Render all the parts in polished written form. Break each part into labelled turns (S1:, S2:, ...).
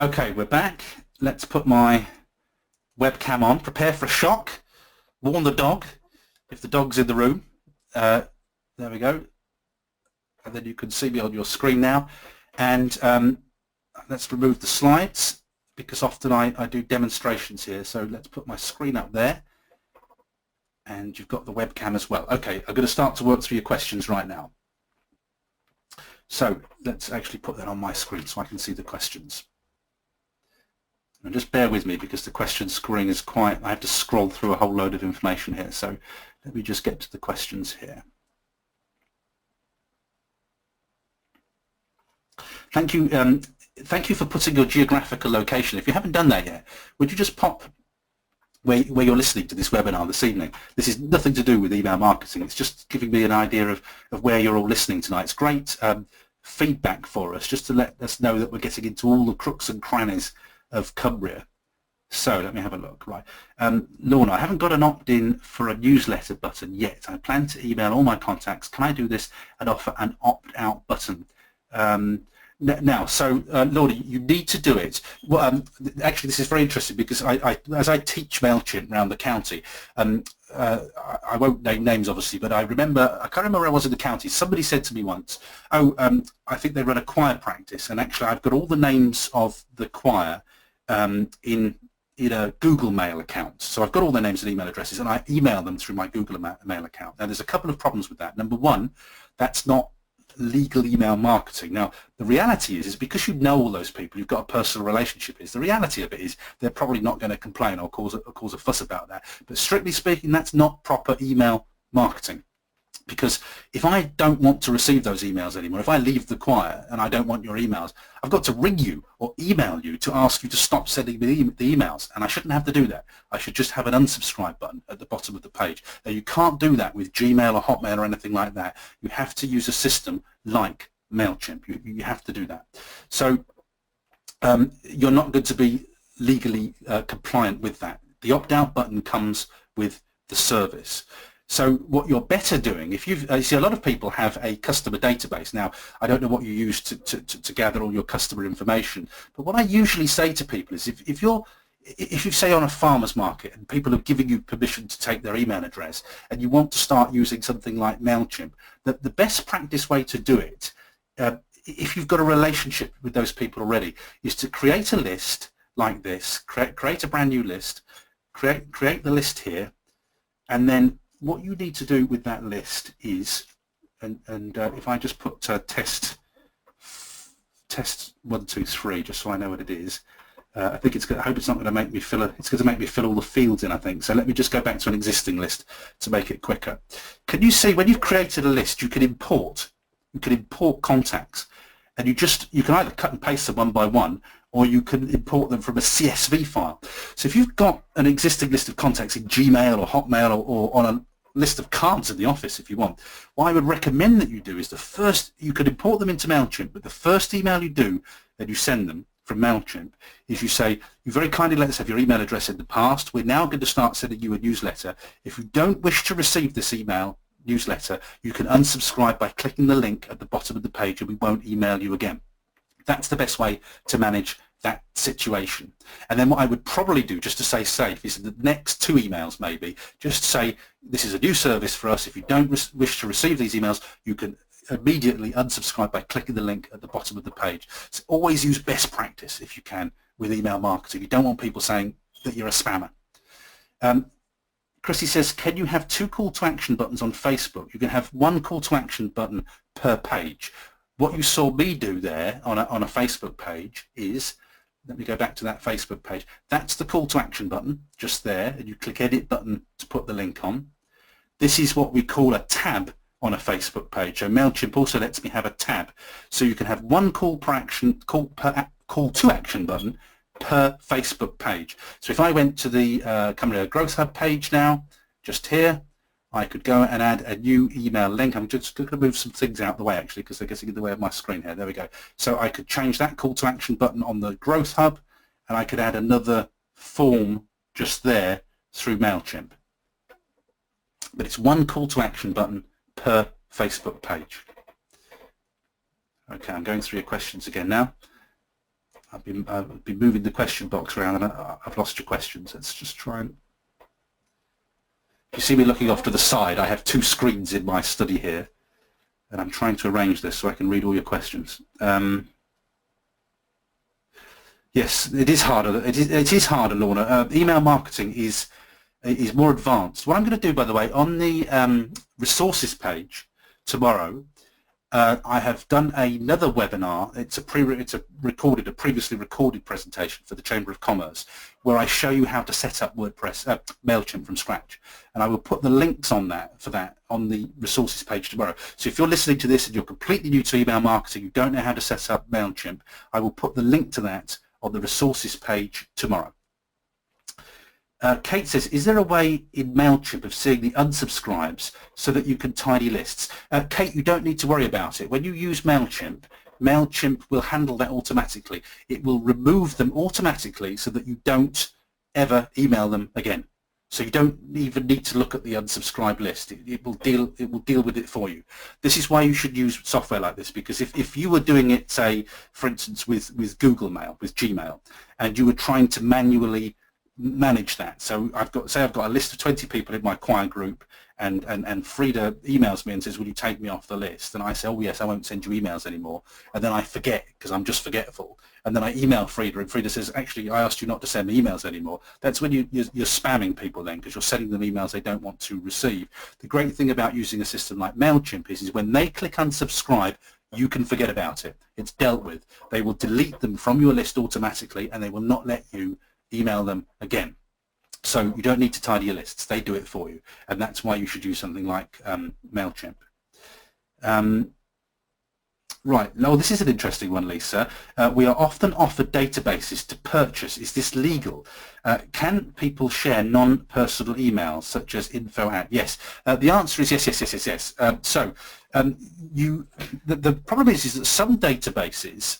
S1: Okay, we're back. Let's put my webcam on. Prepare for a shock. Warn the dog if the dog's in the room. There we go. And then you can see me on your screen now. And let's remove the slides because often I do demonstrations here. So let's put my screen up there. And you've got the webcam as well. Okay, I'm going to start to work through your questions right now. So let's actually put that on my screen so I can see the questions. And just bear with me because the question screen is quite, I have to scroll through a whole load of information here. So let me just get to the questions here. Thank you. Thank you for putting your geographical location. If you haven't done that yet, would you just pop where you're listening to this webinar this evening? This is nothing to do with email marketing. It's just giving me an idea of where you're all listening tonight. It's great feedback for us, just to let us know that we're getting into all the crooks and crannies of Cumbria. So let me have a look. Right, Lorna, I haven't got an opt-in for a newsletter button yet. I plan to email all my contacts. Can I do this and offer an opt-out button? Now, so Lorna, you need to do it. Well, actually, this is very interesting because as I teach MailChimp around the county, I won't name names obviously, but I can't remember where I was in the county. Somebody said to me once, oh, I think they run a choir practice, and actually I've got all the names of the choir in a Google Mail account. So I've got all their names and email addresses, and I email them through my Google Mail account. Now, there's a couple of problems with that. Number one, that's not legal email marketing. Now, the reality is because you know all those people, you've got a personal relationship, the reality of it is they're probably not going to complain or cause a fuss about that. But strictly speaking, that's not proper email marketing. Because if I don't want to receive those emails anymore, if I leave the choir and I don't want your emails, I've got to ring you or email you to ask you to stop sending me the emails, and I shouldn't have to do that. I should just have an unsubscribe button at the bottom of the page. Now, you can't do that with Gmail or Hotmail or anything like that. You have to use a system like MailChimp. You have to do that. So you're not going to be legally compliant with that. The opt-out button comes with the service. So what you're better doing, if you see, a lot of people have a customer database. Now, I don't know what you use to gather all your customer information, but what I usually say to people is if you say on a farmer's market and people have given you permission to take their email address and you want to start using something like MailChimp, that the best practice way to do it, if you've got a relationship with those people already, is to create a list like this, create a brand new list, create the list here, and then what you need to do with that list is, if I just put test 1, 2, 3, just so I know what it is. I think I hope it's not going to make me fill it's going to make me fill all the fields in, I think. So let me just go back to an existing list to make it quicker. Can you see when you've created a list, you can import contacts, and you can either cut and paste them one by one, or you can import them from a CSV file. So if you've got an existing list of contacts in Gmail or Hotmail or on a list of cards in the office, if you want, what I would recommend that you do is you could import them into MailChimp, but the first email you do and you send them from MailChimp is you say, you very kindly let us have your email address in the past. We're now going to start sending you a newsletter. If you don't wish to receive this newsletter, you can unsubscribe by clicking the link at the bottom of the page and we won't email you again. That's the best way to manage that situation. And then what I would probably do, just to stay safe, is the next 2 emails maybe, just say, this is a new service for us. If you don't wish to receive these emails, you can immediately unsubscribe by clicking the link at the bottom of the page. So always use best practice if you can with email marketing. You don't want people saying that you're a spammer. Chrissy says, can you have 2 call to action buttons on Facebook? You can have 1 call to action button per page. What you saw me do there on a Facebook page is, let me go back to that Facebook page. That's the call to action button, just there, and you click edit button to put the link on. This is what we call a tab on a Facebook page. So MailChimp also lets me have a tab. So you can have 1 call to action button per Facebook page. So if I went to the Cumbria Growth Hub page now, just here, I could go and add a new email link. I'm just going to move some things out of the way actually because they're getting in the way of my screen here. There we go. So I could change that call to action button on the Growth Hub, and I could add another form just there through MailChimp. But it's 1 call to action button per Facebook page. Okay, I'm going through your questions again now. I've been moving the question box around and I've lost your questions. Let's just try and... You see me looking off to the side. I have two screens in my study here, and I'm trying to arrange this so I can read all your questions. Yes, it is harder. It is harder, Lorna. Email marketing is more advanced. What I'm going to do, by the way, on the resources page tomorrow, I have done another webinar. It's a previously recorded presentation for the Chamber of Commerce, where I show you how to set up WordPress, MailChimp from scratch, and I will put the links on that on the resources page tomorrow. So if you're listening to this and you're completely new to email marketing, you don't know how to set up MailChimp, I will put the link to that on the resources page tomorrow. Kate says, is there a way in MailChimp of seeing the unsubscribes so that you can tidy lists? Kate, you don't need to worry about it. When you use MailChimp, MailChimp will handle that automatically. It will remove them automatically so that you don't ever email them again. So you don't even need to look at the unsubscribe list. It will deal with it for you. This is why you should use software like this, because if you were doing it, say, for instance, with Google Mail, with Gmail, and you were trying to manually manage that. So I've got a list of 20 people in my choir group, and Frida emails me and says, will you take me off the list? And I say, oh yes, I won't send you emails anymore. And then I forget, because I'm just forgetful. And then I email Frida, and Frida says, actually, I asked you not to send me emails anymore. That's when you're spamming people then, because you're sending them emails they don't want to receive. The great thing about using a system like MailChimp is when they click unsubscribe, you can forget about it. It's dealt with. They will delete them from your list automatically, and they will not let you email them again. So you don't need to tidy your lists. They do it for you, and that's why you should use something like MailChimp. Right, no, this is an interesting one, Lisa. We are often offered databases to purchase. Is this legal? Can people share non-personal emails such as info at? Yes. The answer is yes, yes, yes, yes, yes. The problem is that some databases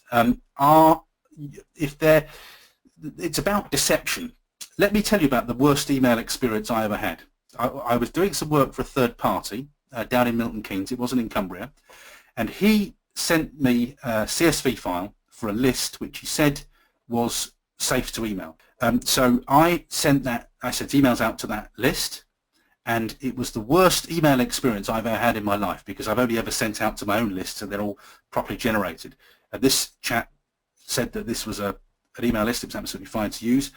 S1: it's about deception. Let me tell you about the worst email experience I ever had. I was doing some work for a third party down in Milton Keynes. It wasn't in Cumbria, and he sent me a CSV file for a list which he said was safe to email. So I sent emails out to that list, and it was the worst email experience I've ever had in my life, because I've only ever sent out to my own lists and they're all properly generated. And this chap said that this was an email list, it was absolutely fine to use,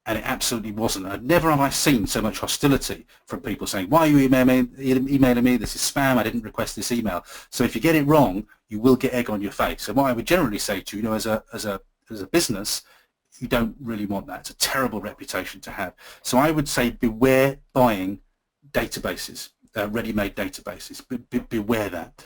S1: and it absolutely wasn't. And never have I seen so much hostility from people saying, why are you emailing me? This is spam, I didn't request this email. So if you get it wrong, you will get egg on your face. And what I would generally say to you, as a business, you don't really want that. It's a terrible reputation to have. So I would say beware buying databases, ready-made databases. Beware that,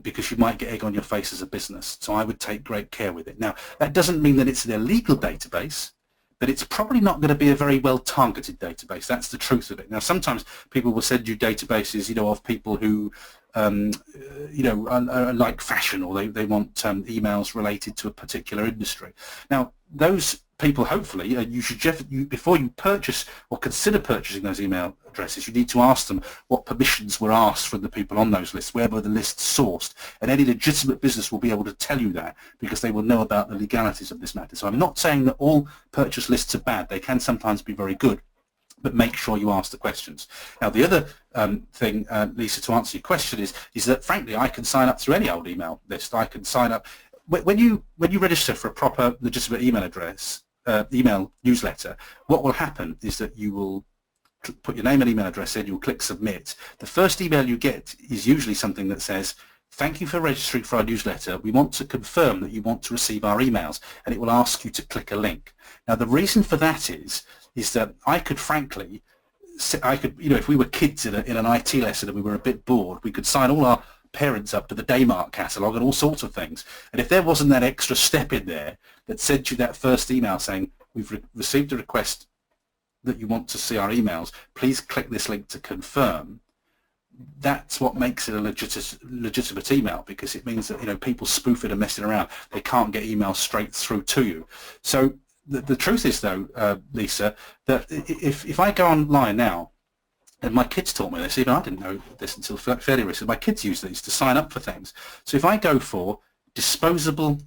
S1: because you might get egg on your face as a business. So I would take great care with it. Now, that doesn't mean that it's an illegal database, but it's probably not going to be a very well targeted database. That's the truth of it. Now, sometimes people will send you databases, of people who, are like fashion, or they want emails related to a particular industry. Now, those people, hopefully, you should before you purchase or consider purchasing those email addresses, you need to ask them what permissions were asked from the people on those lists, where were the lists sourced, and any legitimate business will be able to tell you that, because they will know about the legalities of this matter. So I'm not saying that all purchase lists are bad. They can sometimes be very good, but make sure you ask the questions. Now, the other thing, Lisa, to answer your question is that, frankly, I can sign up through any old email list. I can sign up when you register for a proper legitimate email address, email newsletter. What will happen is that you will put your name and email address in, you'll click submit. The first email you get is usually something that says, thank you for registering for our newsletter. We want to confirm that you want to receive our emails, and it will ask you to click a link. Now, the reason for that is that I could, frankly, if we were kids in an IT lesson and we were a bit bored, we could sign all our parents up to the Daymark catalogue and all sorts of things. And if there wasn't that extra step in there that sent you that first email saying, we've received a request that you want to see our emails, please click this link to confirm, that's what makes it a legitimate email, because it means that people spoofing and messing around, they can't get emails straight through to you. So the truth is, though, Lisa, that if I go online now, and my kids taught me this, even I didn't know this until fairly recently, my kids use these to sign up for things. So if I go for disposable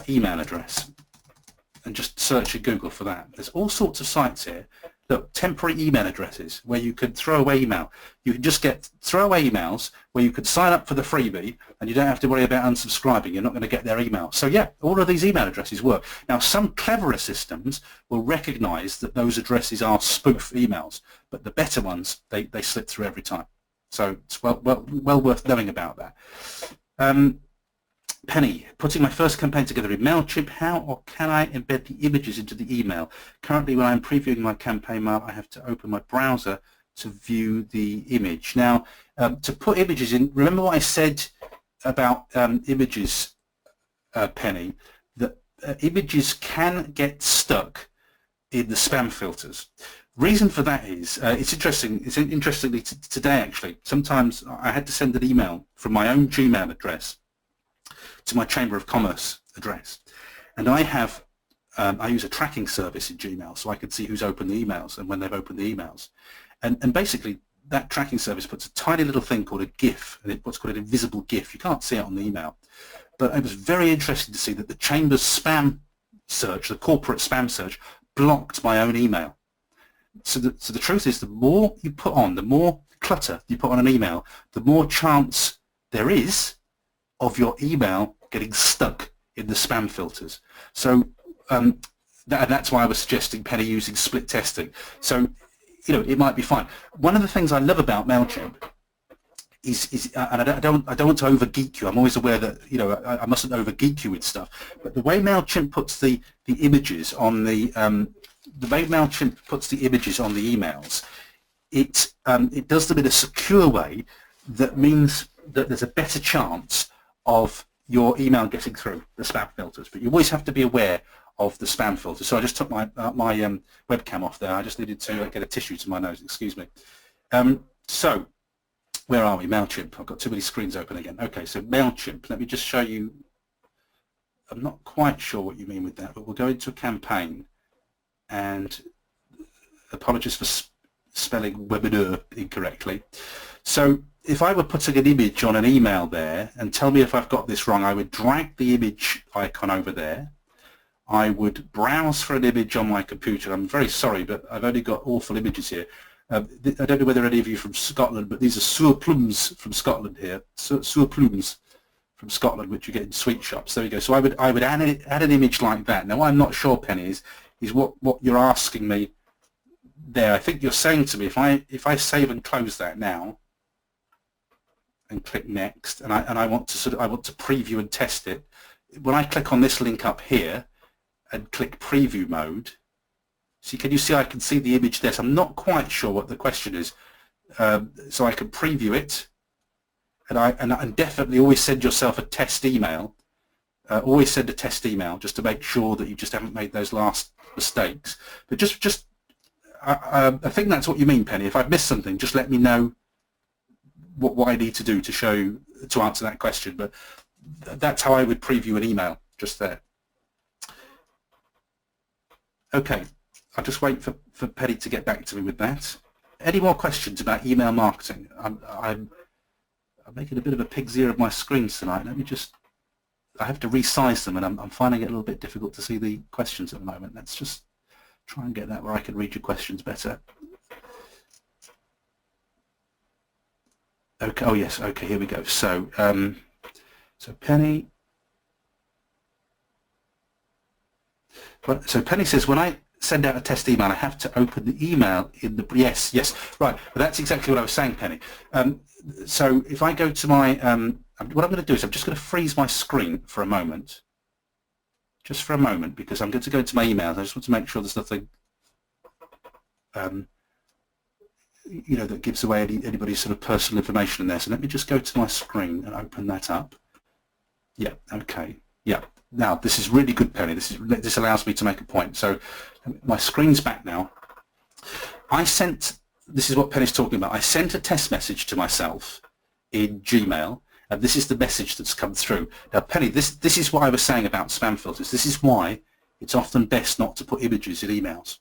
S1: email address, search in Google for that. There's all sorts of sites here. Look, temporary email addresses where you could throw away email. You can just get throwaway emails where you could sign up for the freebie and you don't have to worry about unsubscribing. You're not going to get their email. So yeah, all of these email addresses work. Now, some cleverer systems will recognize that those addresses are spoof emails, but the better ones, they slip through every time. So it's well worth knowing about that. Penny, putting my first campaign together in MailChimp, how or can I embed the images into the email? Currently, when I'm previewing my campaign mail, I have to open my browser to view the image. Now, to put images in, remember what I said about images, Penny, that images can get stuck in the spam filters. Reason for that is, it's interesting. It's interestingly today, actually, sometimes I had to send an email from my own Gmail address to my Chamber of Commerce address, and I have I use a tracking service in Gmail so I can see who's opened the emails and when they've opened the emails, and basically that tracking service puts a tiny little thing called a GIF, and what's called an invisible GIF. You can't see it on the email, but it was very interesting to see that the Chamber's spam search, the corporate spam search, blocked my own email. So the truth is, the more you put on, the more clutter you put on an email, the more chance there is of your email getting stuck in the spam filters. So that's why I was suggesting, Penny, using split testing. So, you know, it might be fine. One of the things I love about MailChimp is and I don't want to over geek you. I'm always aware that, you know, I mustn't over geek you with stuff. But the way MailChimp puts the images on the emails, it does them in a secure way that means that there's a better chance of your email getting through the spam filters, but you always have to be aware of the spam filter. So I just took my webcam off there. I just needed to get a tissue to my nose, excuse me. So where are we? MailChimp. I've got too many screens open again. Okay, so MailChimp. Let me just show you. I'm not quite sure what you mean with that, but we'll go into a campaign, and apologies for spelling webinar incorrectly. So if I were putting an image on an email there, and tell me if I've got this wrong, I would drag the image icon over there. I would browse for an image on my computer. I'm very sorry, but I've only got awful images here. I don't know whether any of you are from Scotland, but these are surplums from Scotland here. Surplums from Scotland, which you get in sweet shops. There we go. So I would add an image like that. Now, what I'm not sure, Penny, is what you're asking me there. I think you're saying to me, if I save and close that now and click next, and I want to preview and test it, when I click on this link up here and click preview mode, see, can you see I can see the image there? So I'm not quite sure what the question is. So I can preview it, and definitely always send yourself a test email. Always send a test email just to make sure that you just haven't made those last mistakes. But I think that's what you mean, Penny. If I've missed something, just let me know what I need to do to answer that question. But that's how I would preview an email, just there. Okay, I'll just wait for Penny to get back to me with that. Any more questions about email marketing? I'm making a bit of a pig's ear of my screens tonight. I have to resize them, and I'm finding it a little bit difficult to see the questions at the moment. Let's just try and get that where I can read your questions better. Okay. Oh yes. Okay. Here we go. So, so Penny. So Penny says, when I send out a test email, I have to open the email in the yes, right. Well, that's exactly what I was saying, Penny. So if I go to my, what I'm going to do is I'm just going to freeze my screen for a moment, just for a moment, because I'm going to go into my emails. I just want to make sure there's nothing, you know, that gives away anybody's sort of personal information in there. So let me just go to my screen and open that up. Yeah. Okay. Yeah. Now this is really good, Penny. This allows me to make a point. So my screen's back now. This is what Penny's talking about. I sent a test message to myself in Gmail, and this is the message that's come through. Now, Penny, this is what I was saying about spam filters. This is why it's often best not to put images in emails.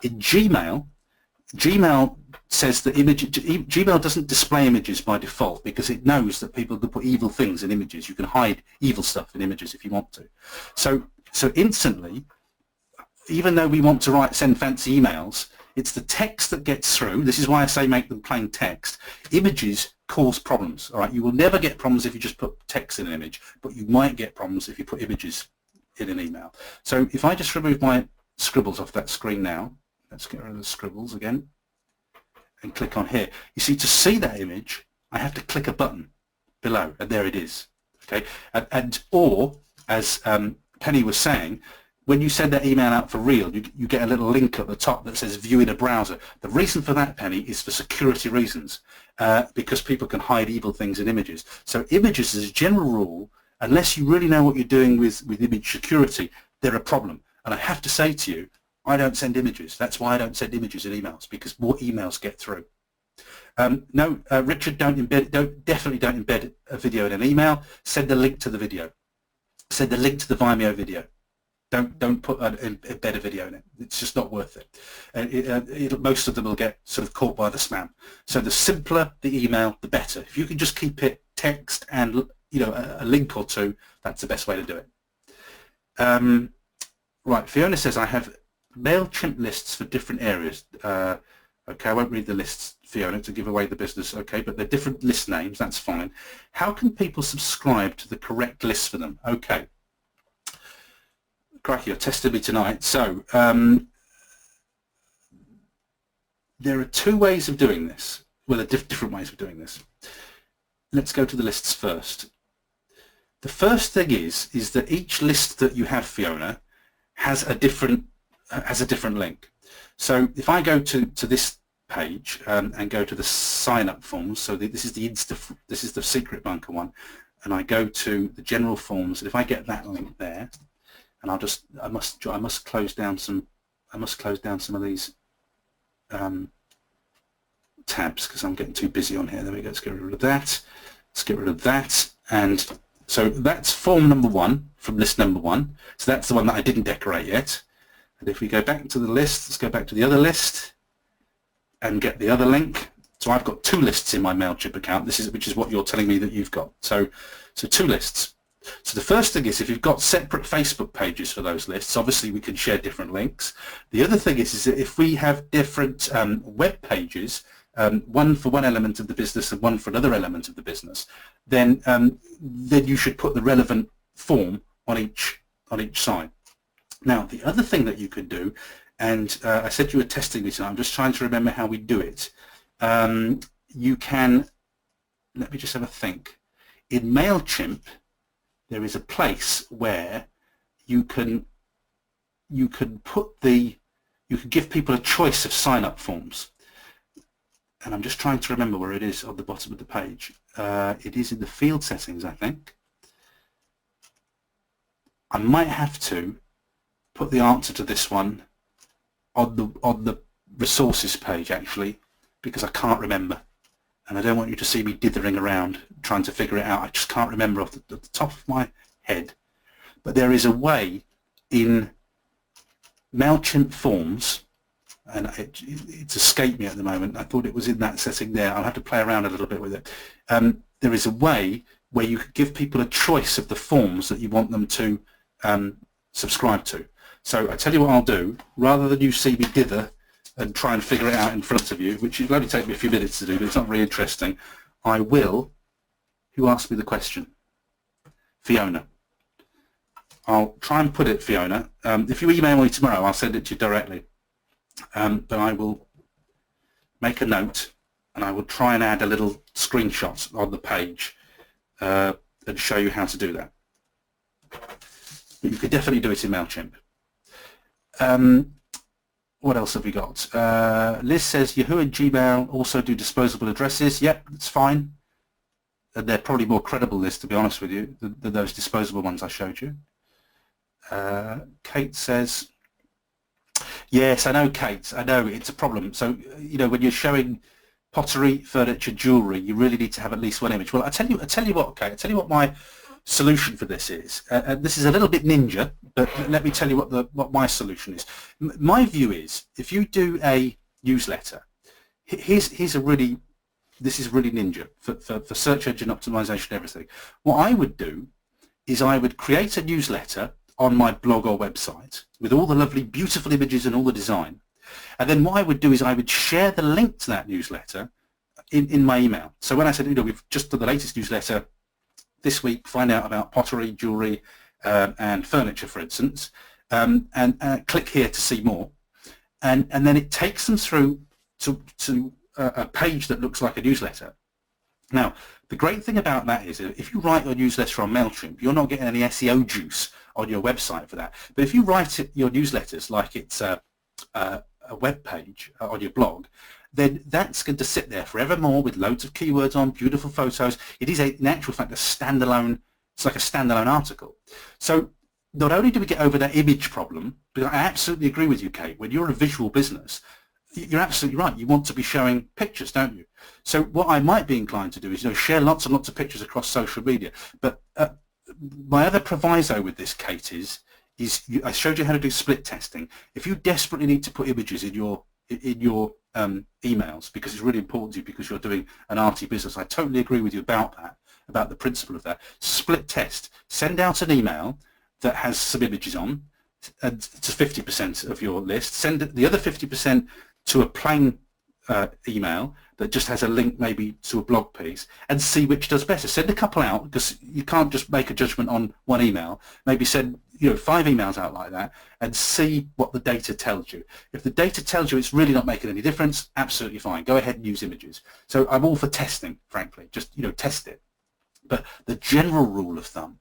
S1: In Gmail says that Gmail doesn't display images by default because it knows that people can put evil things in images. You can hide evil stuff in images if you want to. So instantly, even though we want to send fancy emails, it's the text that gets through. This is why I say make them plain text. Images cause problems. All right, you will never get problems if you just put text in an image, but you might get problems if you put images in an email. So if I just remove my scribbles off that screen now, let's get rid of the scribbles again and click on here. You see, to see that image, I have to click a button below, and there it is. Okay, or as Penny was saying, when you send that email out for real, you get a little link at the top that says view in a browser. The reason for that, Penny, is for security reasons, because people can hide evil things in images. So images, as a general rule, unless you really know what you're doing with image security, they're a problem. And I have to say to you, I don't send images. That's why I don't send images in emails, because more emails get through. No, Richard, definitely don't embed a video in an email. Send a link to the video. Send a link to the Vimeo video. Don't put embed a video in it. It's just not worth it. Most of them will get sort of caught by the spam. So the simpler the email, the better. If you can just keep it text and a link or two, that's the best way to do it. Right, Fiona says I have MailChimp lists for different areas. Okay, I won't read the lists, Fiona, to give away the business. Okay, but they're different list names. That's fine. How can people subscribe to the correct list for them? Okay. Crikey, you're testing me tonight. So there are two ways of doing this. Well, there are different ways of doing this. Let's go to the lists first. The first thing is that each list that you have, Fiona, has a different link. So if I go to this page and go to the sign up forms, so this is the secret bunker one, and I go to the general forms, and if I get that link there, and I must close down some of these tabs because I'm getting too busy on here. There we go. Let's get rid of that. Let's get rid of that. And so that's form number 1 from list number 1. So that's the one that I didn't decorate yet. And if we go back to the list, let's go back to the other list and get the other link. So I've got 2 lists in my MailChimp account. Which is what you're telling me that you've got. So 2 lists. So the first thing is, if you've got separate Facebook pages for those lists, obviously we can share different links. The other thing is that if we have different web pages, one for one element of the business and one for another element of the business, then you should put the relevant form on each side. Now, the other thing that you could do, and I said you were testing this, and I'm just trying to remember how we do it. You can, let me just have a think. In MailChimp, there is a place where you can give people a choice of sign-up forms. And I'm just trying to remember where it is on the bottom of the page. It is in the field settings, I think. I might have to put the answer to this one on the resources page, actually, because I can't remember. And I don't want you to see me dithering around trying to figure it out. I just can't remember off the top of my head. But there is a way in MailChimp forms, and it's escaped me at the moment. I thought it was in that setting there. I'll have to play around a little bit with it. There is a way where you could give people a choice of the forms that you want them to subscribe to. So I tell you what I'll do, rather than you see me dither and try and figure it out in front of you, which will only take me a few minutes to do, but it's not very interesting, I will, who asked me the question? Fiona. I'll try and put it, Fiona. If you email me tomorrow, I'll send it to you directly. But I will make a note, and I will try and add a little screenshot on the page and show you how to do that. But you could definitely do it in MailChimp. What else have we got? Liz says Yahoo and Gmail also do disposable addresses. Yep, that's fine. And they're probably more credible, Liz, to be honest with you, than those disposable ones I showed you. Kate says, yes, I know, Kate. I know it's a problem. So, when you're showing pottery, furniture, jewellery, you really need to have at least one image. Well, I tell you what, Kate. I tell you what my solution for this is. And this is a little bit ninja, but let me tell you what my solution is. My view is, if you do a newsletter, this is really ninja for search engine optimization and everything. What I would do is I would create a newsletter on my blog or website with all the lovely, beautiful images and all the design. And then what I would do is I would share the link to that newsletter in my email. So when I said, we've just done the latest newsletter this week, find out about pottery, jewellery, and furniture, for instance, and click here to see more. And then it takes them through to a page that looks like a newsletter. Now, the great thing about that is if you write your newsletter on MailChimp, you're not getting any SEO juice on your website for that. But if you write your newsletters like it's a web page on your blog, then that's going to sit there forevermore with loads of keywords on, beautiful photos. It is, in actual fact, it's like a standalone article. So not only do we get over that image problem, but I absolutely agree with you, Kate, when you're a visual business, you're absolutely right. You want to be showing pictures, don't you? So what I might be inclined to do is, share lots and lots of pictures across social media. But my other proviso with this, Kate, is I showed you how to do split testing. If you desperately need to put images in your emails because it's really important to you because you're doing an arty business, I totally agree with you about that, about the principle of that. Split test. Send out an email that has some images on to 50% of your list. Send the other 50% to a plain email that just has a link maybe to a blog piece, and see which does better. Send a couple out because you can't just make a judgment on one email. Maybe send 5 emails out like that and see what the data tells you. If the data tells you it's really not making any difference, absolutely fine. Go ahead and use images. So I'm all for testing, frankly. Just test it. But the general rule of thumb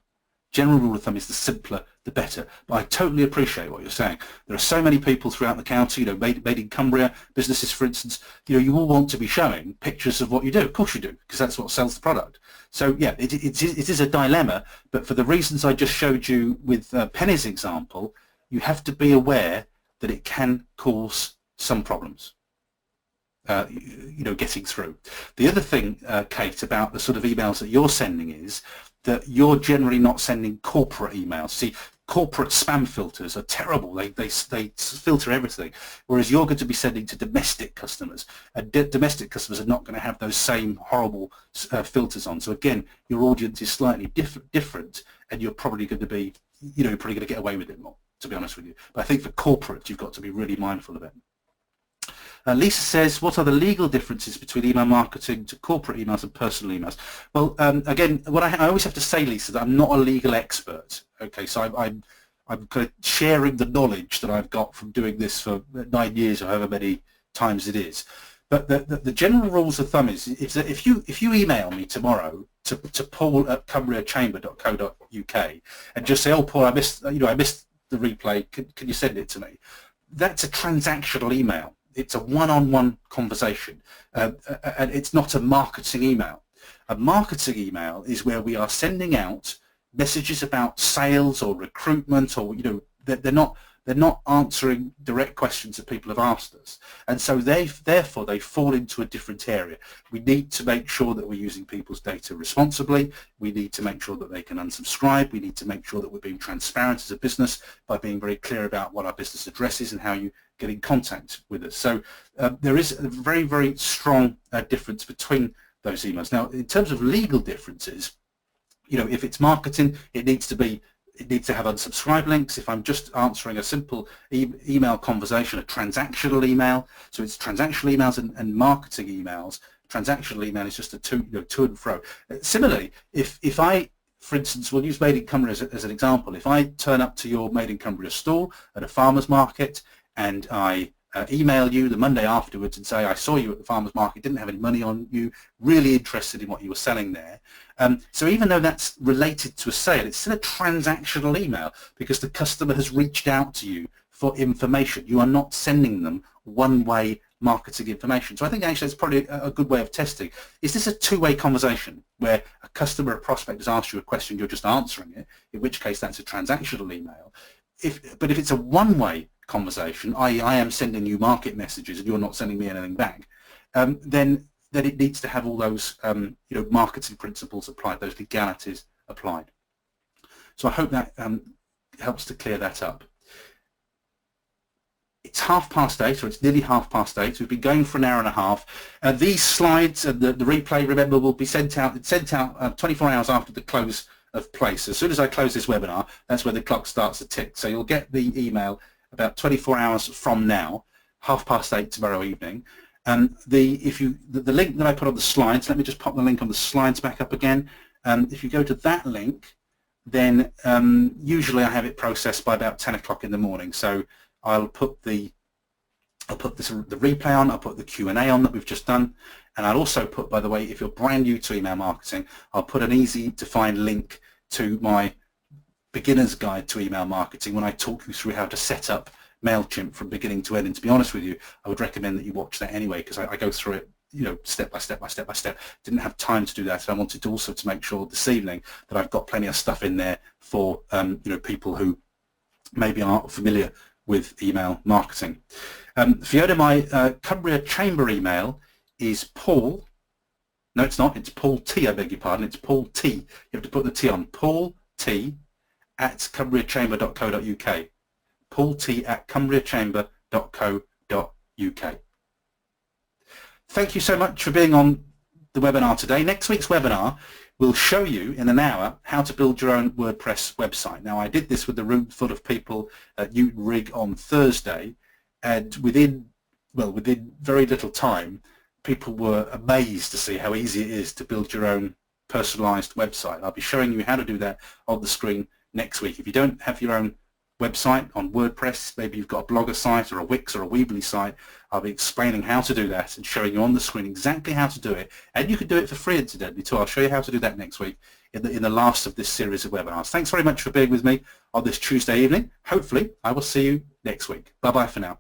S1: is the simpler the better. But I totally appreciate what you're saying. There are so many people throughout the county, made in Cumbria, businesses, for instance, you all want to be showing pictures of what you do. Of course you do, because that's what sells the product. So yeah, it is a dilemma, but for the reasons I just showed you with Penny's example, you have to be aware that it can cause some problems. Getting through. The other thing, Kate, about the sort of emails that you're sending is that you're generally not sending corporate emails. See, corporate spam filters are terrible. They filter everything, whereas you're going to be sending to domestic customers, and domestic customers are not going to have those same horrible filters on. So again, your audience is slightly different, and you're probably going to be, probably going to get away with it more, to be honest with you. But I think for corporate, you've got to be really mindful of it. Lisa says, what are the legal differences between email marketing to corporate emails and personal emails? Well, again, what I always have to say, Lisa, that I'm not a legal expert. Okay, so I'm kind of sharing the knowledge that I've got from doing this for 9 years or however many times it is. But the general rules of thumb is that if you email me tomorrow to paul@cumbriachamber.co.uk and just say, oh, Paul, I missed the replay. Can you send it to me? That's a transactional email. It's a one-on-one conversation, and it's not a marketing email. A marketing email is where we are sending out messages about sales or recruitment, or they're not answering direct questions that people have asked us, and so therefore they fall into a different area. We need to make sure that we're using people's data responsibly. We need to make sure that they can unsubscribe. We need to make sure that we're being transparent as a business by being very clear about what our business address is and how you get in contact with us. So there is a very, very strong difference between those emails. Now, in terms of legal differences, if it's marketing, it needs to have unsubscribe links. If I'm just answering a simple email conversation, a transactional email, so it's transactional emails and marketing emails. Transactional email is just a to and fro. Similarly, if I, for instance, we'll use Made in Cumbria as an example. If I turn up to your Made in Cumbria stall at a farmer's market and I email you the Monday afterwards and say, I saw you at the farmer's market, didn't have any money on you, really interested in what you were selling there. So even though that's related to a sale, it's still a transactional email because the customer has reached out to you for information. You are not sending them one-way marketing information. So I think actually it's probably a good way of testing. Is this a two-way conversation where a customer or prospect has asked you a question, you're just answering it, in which case that's a transactional email. But if it's a one-way conversation, i.e. I am sending you market messages and you're not sending me anything back, then it needs to have all those marketing principles applied, those legalities applied. So I hope that helps to clear that up. It's 8:30, or it's nearly 8:30. We've been going for an hour and a half. These slides and the replay, remember, will be sent out 24 hours after the close of place. As soon as I close this webinar, that's where the clock starts to tick. So you'll get the email about 24 hours from now, 8:30 tomorrow evening. And the link that I put on the slides, let me just pop the link on the slides back up again. If you go to that link, then usually I have it processed by about 10 o'clock in the morning. So I'll put the replay on, I'll put the Q&A on that we've just done, and I'll also put, by the way, if you're brand new to email marketing, I'll put an easy to find link to my beginner's guide to email marketing when I talk you through how to set up MailChimp from beginning to end. And to be honest with you, I would recommend that you watch that anyway, because I go through it, you know, step by step by step by step. Didn't have time to do that, and I wanted to also to make sure this evening that I've got plenty of stuff in there for you know, people who maybe aren't familiar with email marketing. Fiona, my Cumbria Chamber email is Paul. No, it's not. It's Paul T. I beg your pardon. It's Paul T. You have to put the T on. Paul T. at cumbriachamber.co.uk. Paul T. at cumbriachamber.co.uk. Thank you so much for being on the webinar today. Next week's webinar will show you in an hour how to build your own WordPress website. Now, I did this with a room full of people at Newton Rig on Thursday, and within very little time, people were amazed to see how easy it is to build your own personalized website. I'll be showing you how to do that on the screen next week. If you don't have your own website on WordPress, maybe you've got a Blogger site or a Wix or a Weebly site, I'll be explaining how to do that and showing you on the screen exactly how to do it. And you can do it for free, incidentally, too. I'll show you how to do that next week in the last of this series of webinars. Thanks very much for being with me on this Tuesday evening. Hopefully, I will see you next week. Bye-bye for now.